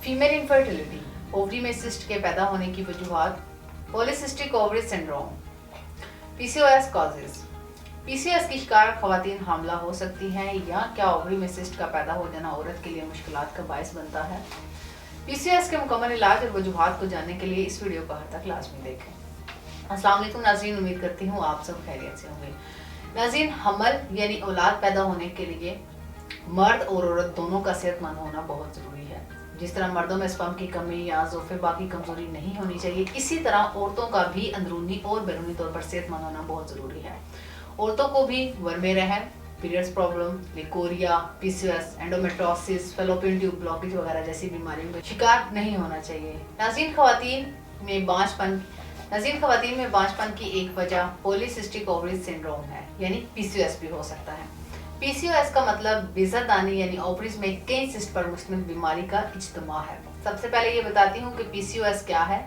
Female infertility, ovary में cyst के पैदा होने की वजूहात, polycystic ovary syndrome, PCOS causes. PCOS की शिकार खवातीन हामला हो सकती हैं या क्या ओवरी में सिस्ट का पैदा हो जाना औरत के लिए मुश्किलात का बायस बनता है? पीसीओएस के मुकम्मल इलाज और वजूहात को जानने के लिए इस वीडियो को हर तक लाजमी देखें। अस्सलाम वालेकुम नाज़रीन, उम्मीद करती हूँ आप सब खैरियत से होंगे। नाज़रीन, हमल यानी औलाद पैदा होने के लिए मर्द और औरत दोनों का सेहतमंद होना बहुत ज़रूरी है। जिस तरह मर्दों में स्पर्म की कमी या ज़ोफ़े की कमज़ोरी नहीं होनी चाहिए, इसी तरह औरतों का भी अंदरूनी और बैरूनी तौर पर सेहतमंद होना बहुत ज़रूरी है। औरतों को भी वर्मे रहम, periods problem, leucorrhoea, PCOS, endometriosis, fallopian tube blockage वगैरह जैसी बीमारियों का शिकार नहीं होना चाहिए। नाज़रीन, खवातीन में बांझपन की एक वजह पॉलीसिस्टिक ओवरी सिंड्रोम है, यानी पीसीओएस भी हो सकता है। पीसीओएस का मतलब बेज़रदानी यानी ओवरीज में कई सिस्ट पर मुश्तमिल बीमारी का इज्तिमा है। सबसे पहले ये बताती हूँ कि पीसीओएस क्या है।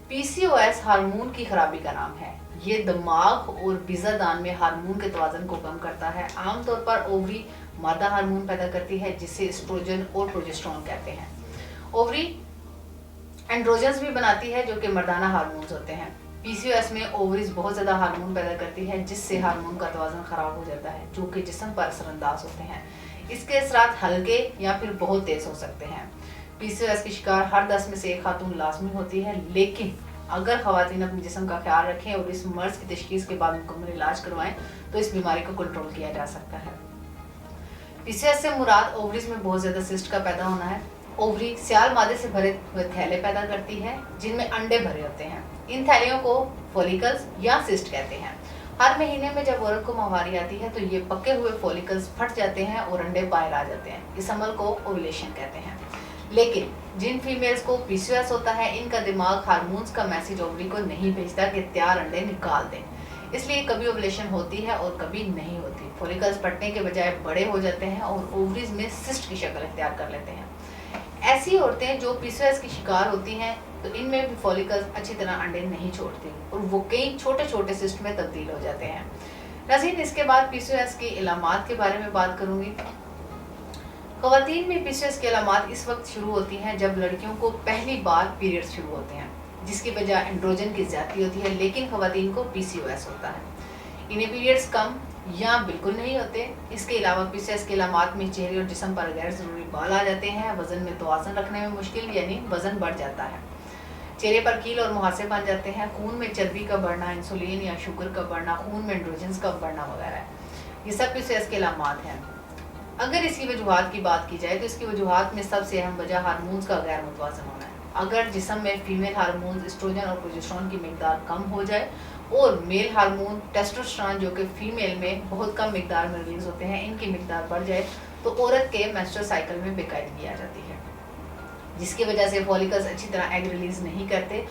पीसीओएस हार्मोन की खराबी का नाम है। ये दिमाग और बिज़रदान में हार्मोन के तवाज़ुन को कम करता है। आमतौर पर ओवरी मादा हार्मोन पैदा करती है जिसे एस्ट्रोजन और प्रोजेस्टेरोन कहते हैं। ओवरी एंड्रोजन्स भी बनाती है जो कि मर्दाना हार्मोन्स होते हैं। पीसीओएस में ओवरीज बहुत ज़्यादा हार्मोन पैदा करती है जिससे हार्मोन का तवाज़ुन ख़राब हो जाता है, जो कि जिस्म पर असरअंदाज होते हैं। इसके असरात हल्के या फिर बहुत तेज़ हो सकते हैं। पीसीओएस की शिकार हर 10 में से एक खातून लाजमी होती है, लेकिन अगर खवातीन अपने जिस्म का ख्याल रखें और इस मर्ज की तशखीस के बाद मुकम्मल इलाज करवाएं तो इस बीमारी को कंट्रोल किया जा सकता है। पीसीओएस से मुराद ओवरीज में बहुत ज़्यादा सिस्ट का पैदा होना है। ओवरी सियाल मादे से भरे हुए थैले पैदा करती है जिनमें अंडे भरे होते हैं। इन थैलियों को फॉलिकल्स या सिस्ट कहते हैं। हर महीने में जब औरत को माहवारी आती है तो ये पके हुए फॉलिकल्स फट जाते हैं और अंडे बाहर आ जाते हैं। इस अमल को ओवुलेशन कहते हैं। लेकिन जिन फीमेल्स को पीसीओएस होता है, इनका दिमाग हार्मोन्स का मैसेज ओवरी को नहीं भेजता कि तैयार अंडे निकाल दें, इसलिए कभी ओवुलेशन होती है और कभी नहीं होती। फॉलिकल्स फटने के बजाय बड़े हो जाते हैं और ओवरीज में सिस्ट की शक्ल इख्तियार कर लेते हैं। ऐसी औरतें जो पीसीओएस की शिकार होती हैं तो इनमें भी फॉलिकल्स अच्छी तरह अंडे नहीं छोड़ती और वो कई छोटे छोटे सिस्ट में तब्दील हो जाते हैं। नाज़रीन, इसके बाद पीसीओएस की इलामात के बारे में बात करूंगी। खवातीन में पीसीओएस की इलामात इस वक्त शुरू होती हैं जब लड़कियों को पहली बार पीरियड्स शुरू होते हैं, जिसकी वजह एंड्रोजन की ज़्यादती होती है, लेकिन खवातीन को पीसीओएस होता है। इन्हें पीरियड्स कम या बिल्कुल नहीं होते। इसके अलावा पीसीओएस के इलामात में चेहरे और जिस्म पर गैर ज़रूरी बाल आ जाते हैं, वज़न में तवाज़ुन रखने में मुश्किल यानी वज़न बढ़ जाता है, चेहरे पर कील और मुहासे बन जाते हैं, खून में चर्बी का बढ़ना, इंसुलिन या शुगर का बढ़ना, खून में एंड्रोजन्स का बढ़ना वगैरह, ये सब पीसीओएस के इलामात हैं। अगर इसकी वजूहात की बात की जाए तो इसकी वजूहात में सबसे अहम वजह हार्मोन्स का गैर मुतवाज़न होना है। अगर जिस्म में फीमेल हार्मोन्स एस्ट्रोजन और प्रोजेस्टेरोन की मिकदार कम हो जाए और मेल हार्मोन टेस्टोस्टेरोन जो कि फीमेल में बहुत कम मिकदार में रिलीज होते हैं, इनकी मिकदार बढ़ जाए तो औरत के मेंस्ट्रुअल साइकिल में बेकायदगी आ जाती है, जिसकी वजह से फॉलिकल्स अच्छी तरह एग रिलीज नहीं करते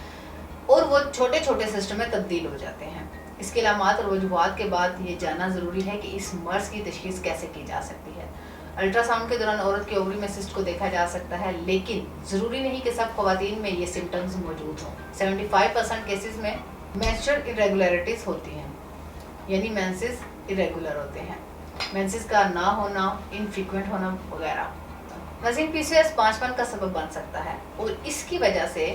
और वो छोटे छोटे सिस्टम में तब्दील हो जाते हैं। इसके इलामात और वजूहात के बाद ये जानना ज़रूरी है कि इस मर्ज की तशखीस कैसे की जा सकती है। अल्ट्रासाउंड के दौरान औरत के ओवरी में सिस्ट को देखा जा सकता है, लेकिन ज़रूरी नहीं कि सब खवातीन में ये सिम्टम्स मौजूद हों। 75% केसेस में मेंस्ट्रुअल इरेगुलरिटीज़ होती हैं, यानी मेंसेस इरेगुलर होते हैं, मेंसेस का ना होना, इनफ्रीक्वेंट होना वगैरह। नाज़रीन, पीसीओएस बांझपन का सबब बन सकता है और इसकी वजह से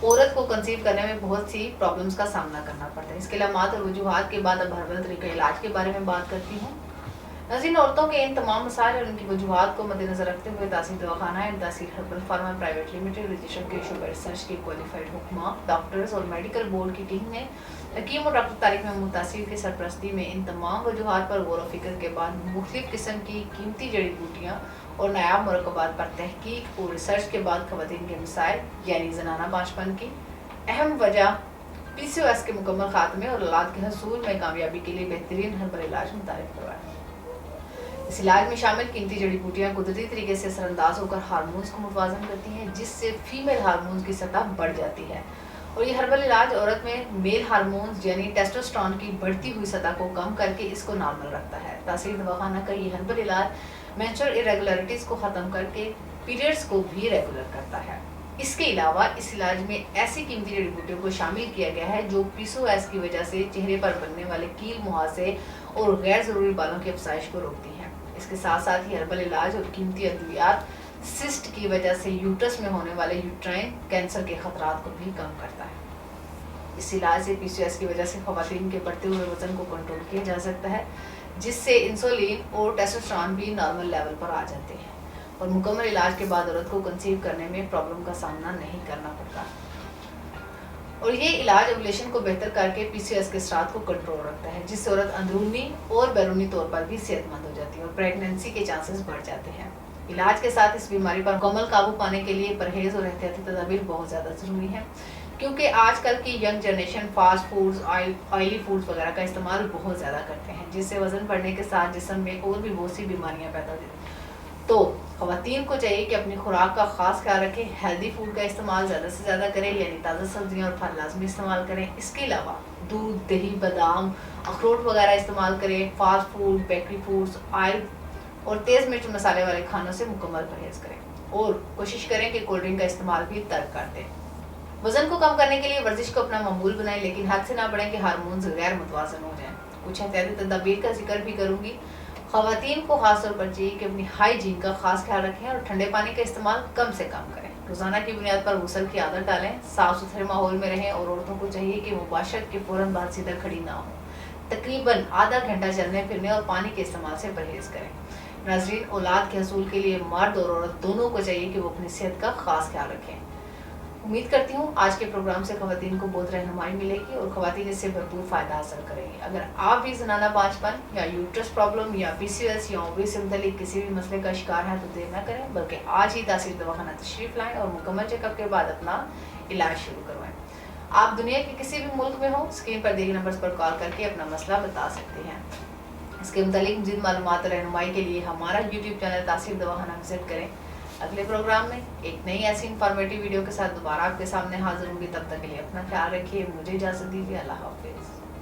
औरत को कंसीव करने में बहुत सी प्रॉब्लम्स का सामना करना पड़ता है। इसके इलामात और वजूहात के बाद अब हर्बल तरीके इलाज के बारे में बात करती हूँ। नाज़रीन, औरतों के इन तमाम मसाइल और उनकी वजूहात को मद्देनजर रखते हुए तासीर दवाखाना एंड तासीर herbal pharma private limited registered के शुगर रिसर्च के क्वालिफाइड हुक्मा, डॉक्टर्स और मेडिकल बोर्ड की टीम ने हकीम और डॉक्टर तारिक महमूद तासीर की सरपरस्ती में इन तमाम वजूहात पर गौर व फिक्र के बाद मुख्तलिफ किस्म की कीमती जड़ी बूटियाँ और नायाब मुरक्कबात पर तहकीक और रिसर्च के बाद खवातीन के मसाइल यानी ज़नाना बांझपन की अहम वजह पीसीओएस के मुकम्मल खात्मे और औलाद के हसूल में कामयाबी के लिए बेहतरीन हर्बल इलाज मुतारिफ करवाया। इस इलाज में शामिल कीमती जड़ी बूटियाँ कुदरती तरीके से असरअंदाज होकर हार्मोन्स को मुतवाज़न करती हैं, जिससे फीमेल हार्मोन्स की सतह बढ़ जाती है और ये हर्बल इलाज औरत में मेल हार्मोन्स यानी टेस्टोस्टेरोन की बढ़ती हुई सतह को कम करके इसको नॉर्मल रखता है। तासीर दवाखाना का ये हर्बल इलाज मेंस्ट्रुअल इरेगुलरिटीज़ को ख़त्म करके पीरियड्स को भी रेगुलर करता है। इसके अलावा इस इलाज में ऐसी कीमती जड़ी बूटियों को शामिल किया गया है जो पीसीओएस की वजह से चेहरे पर बनने वाले कील, मुहासे और गैर ज़रूरी बालों की अफसाइश को रोकती हैं। इसके साथ साथ ही हर्बल इलाज और कीमती अद्वियात सिस्ट की वजह से यूट्रस में होने वाले यूट्राइन कैंसर के खतरात को भी कम करता है। इस इलाज से पीसीओएस की वजह से खवातीन के बढ़ते हुए वजन को कंट्रोल किया जा सकता है, जिससे इंसुलिन और टेस्टोस्टेरोन भी नॉर्मल लेवल पर आ जाते हैं और मुकम्मल इलाज के बाद औरत को कंसीव करने में प्रॉब्लम का सामना नहीं करना पड़ता। और ये इलाज ओवुलेशन को बेहतर करके पीसीओएस के स्राव को कंट्रोल रखता है, जिससे औरत अंदरूनी और बैरूनी तौर पर भी सेहतमंद हो जाती है और प्रेगनेंसी के चांसेस बढ़ जाते हैं। इलाज के साथ इस बीमारी पर मुकम्मल काबू पाने के लिए परहेज और एहतियाती तदाबीर बहुत ज़्यादा ज़रूरी है, क्योंकि आजकल की young generation fast foods, oily foods वगैरह का इस्तेमाल बहुत ज़्यादा करते हैं, जिससे वजन बढ़ने के साथ जिस्म में और भी बहुत सी बीमारियाँ पैदा हो जाती हैं। तो ख़वातीन को चाहिए कि अपनी खुराक का खास ख्याल रखें, हेल्दी फूड का इस्तेमाल ज़्यादा से ज़्यादा करें, यानी ताज़ा सब्जियां और फल लाजमी इस्तेमाल करें। इसके अलावा दूध, दही, बादाम, अखरोट वगैरह इस्तेमाल करें। Fast food, bakery foods, oil और तेज़ मिर्च मसाले वाले खानों से मुकम्मल परहेज करें और कोशिश करें कि कोल्ड ड्रिंक का इस्तेमाल भी तर्क कर दें। वजन को कम करने के लिए वर्जिश को अपना मामूल बनाएं, लेकिन हद से ना बढ़ें कि हार्मोन्स गैर मुतवाज़न हो जाएं। कुछ एहतियाती तदाबीर का जिक्र भी करूँगी। ख़वातीन को खास तौर पर चाहिए कि अपनी हाइजीन का खास ख्याल रखें और ठंडे पानी का इस्तेमाल कम से कम करें। रोज़ाना की बुनियाद पर गुस्ल की आदत डालें, साफ़ सुथरे माहौल में रहें और औरतों को चाहिए कि मुबाशरत के फ़ौरन बाद सीधा खड़ी ना हो। तकरीबन आधा घंटा चलने फिरने और पानी के इस्तेमाल से परहेज़ करें। नाज़रीन, औलाद के हसूल के लिए मर्द और औरत दोनों को चाहिए कि वो अपनी सेहत का खास ख्याल रखें। उम्मीद करती हूँ आज के प्रोग्राम से ख़वातीन को बहुत रहनुमाई मिलेगी और ख़वातीन इससे भरपूर फ़ायदा हासिल करेंगी। अगर आप भी ज़नाना बांझपन या यूट्रस प्रॉब्लम या पीसीओएस या ओवरी से मुतल्लिक किसी भी मसले का शिकार है तो देर न करें, बल्कि आज ही तासीर दवाखाना तशरीफ़ लाएँ और मुकम्मल चेकअप के बाद अपना इलाज शुरू करवाएँ। आप दुनिया के किसी भी मुल्क में हो, स्क्रीन पर दिए नंबर्स पर कॉल करके अपना मसला बता सकते हैं। इसके मुतालिक मज़ीद मालूमात और रहनुमाई के लिए हमारा यूट्यूब चैनल तासीर दवाखाना विजिट करें। अगले प्रोग्राम में एक नई ऐसी इंफॉर्मेटिव वीडियो के साथ दोबारा आपके सामने हाजिर होंगी। तब तक के लिए अपना ख्याल रखिए। मुझे इजाज़त दीजिए। अल्लाह हाफिज़।